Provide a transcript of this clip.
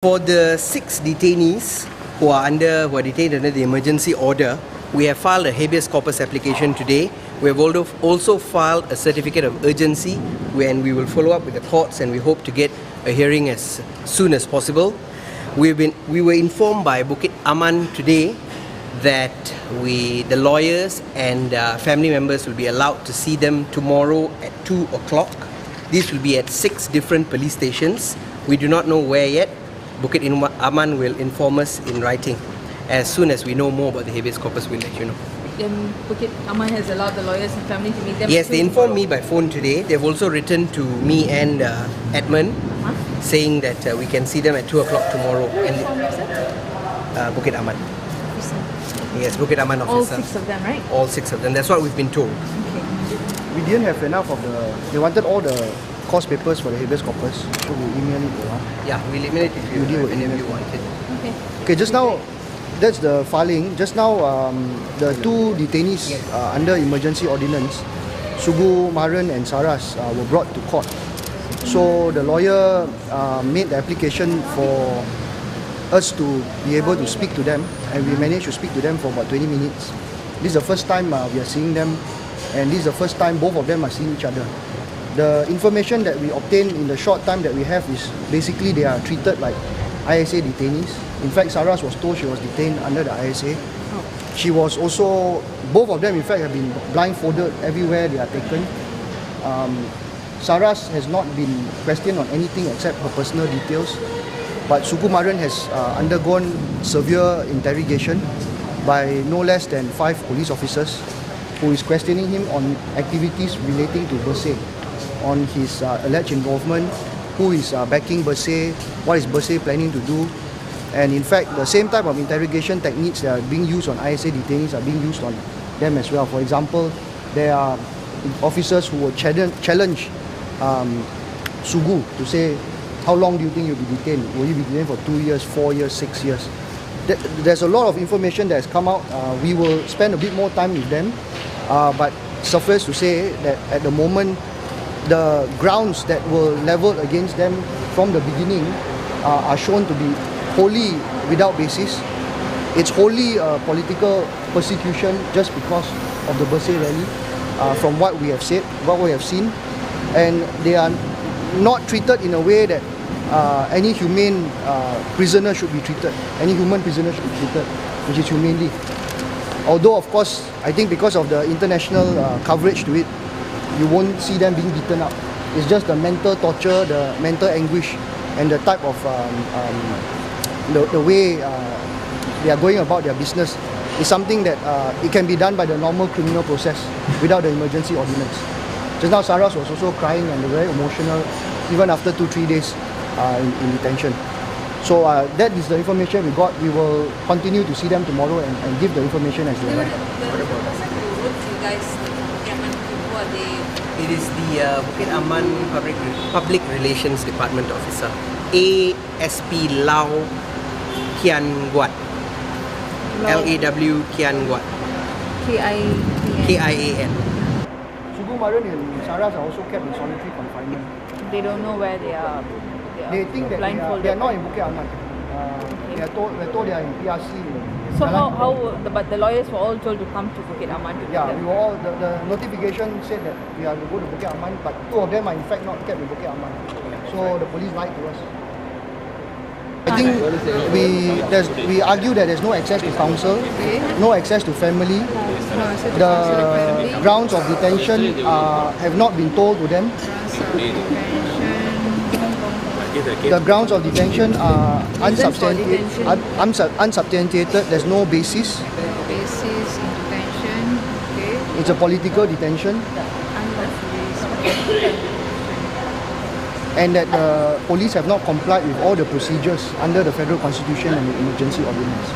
For the 6 detainees who are detained under the emergency order, we have filed a habeas corpus application today. We have also filed a certificate of urgency, and we will follow up with the courts, and we hope to get a hearing as soon as possible. We were informed by Bukit Aman today that the lawyers and family members will be allowed to see them tomorrow at 2 o'clock. This will be at 6 different police stations. We do not know where yet. Bukit Aman will inform us in writing. As soon as we know more about the habeas corpus, we'll let you know. Bukit Aman has allowed the lawyers and family to meet them? Yes, they informed me by phone today. They've also written to me and Edmund saying that we can see them at 2 o'clock tomorrow. Who informed you, sir? Bukit Aman. Yes, Bukit Aman officer. All 6 of them, right? All 6 of them. That's what we've been told. Okay. We didn't have enough of they wanted all the course papers for the habeas corpus, so we emailed it to Yeah, we'll email it if you want it. Okay. just now, that's the filing. Just now, the 2 detainees under emergency ordinance, Sugu Maran and Saras, were brought to court. So the lawyer made the application for us to be able to speak to them, and we managed to speak to them for about 20 minutes. This is the first time we are seeing them, and this is the first time both of them are seeing each other. The information that we obtained in the short time that we have is basically they are treated like ISA detainees. In fact, Saras was told she was detained under the ISA. She was also, both of them in fact have been blindfolded everywhere they are taken. Saras has not been questioned on anything except her personal details. But Sukumaran has undergone severe interrogation by no less than 5 police officers who is questioning him on activities relating to Bersih, on his alleged involvement, who is backing Bersih, what is Bersih planning to do. And in fact, the same type of interrogation techniques that are being used on ISA detainees are being used on them as well. For example, there are officers who will challenge Sugu to say, how long do you think you'll be detained? Will you be detained for 2 years, 4 years, 6 years? There's a lot of information that has come out. We will spend a bit more time with them, but suffice to say that at the moment, the grounds that were leveled against them from the beginning are shown to be wholly without basis. It's wholly political persecution just because of the Bersih rally, from what we have said, what we have seen, and they are not treated in a way that any humane prisoner should be treated. Any human prisoner should be treated, which is humanely. Although, of course, I think because of the international coverage to it, you won't see them being beaten up. It's just the mental torture, the mental anguish, and the type of the way they are going about their business is something that it can be done by the normal criminal process without the emergency ordinance. Just now, Saras was also crying and very emotional, even after 2-3 days in detention. So that is the information we got. We will continue to see them tomorrow and give the information as well. It is the Bukit Aman Public Relations Department officer, ASP Lau Kian Guat, LAW Kian Guat, KIAN. Sugu Maran and Saras are also kept in solitary confinement. They don't know where they are. They think that they are not in Bukit Aman. We're told they are in PRC. So but the lawyers were all told to come to Bukit Aman to Yeah, we were all, the notification said that we are to go to Bukit Aman, but 2 of them are in fact not kept in Bukit Aman. So the police lied to us. I think we argue that there's no access to counsel, no access to family. The grounds of detention have not been told to them. The grounds of detention are unsubstantiated. There's no basis. Basis in detention. Okay. It's a political detention. And that the police have not complied with all the procedures under the Federal Constitution and the Emergency Ordinance.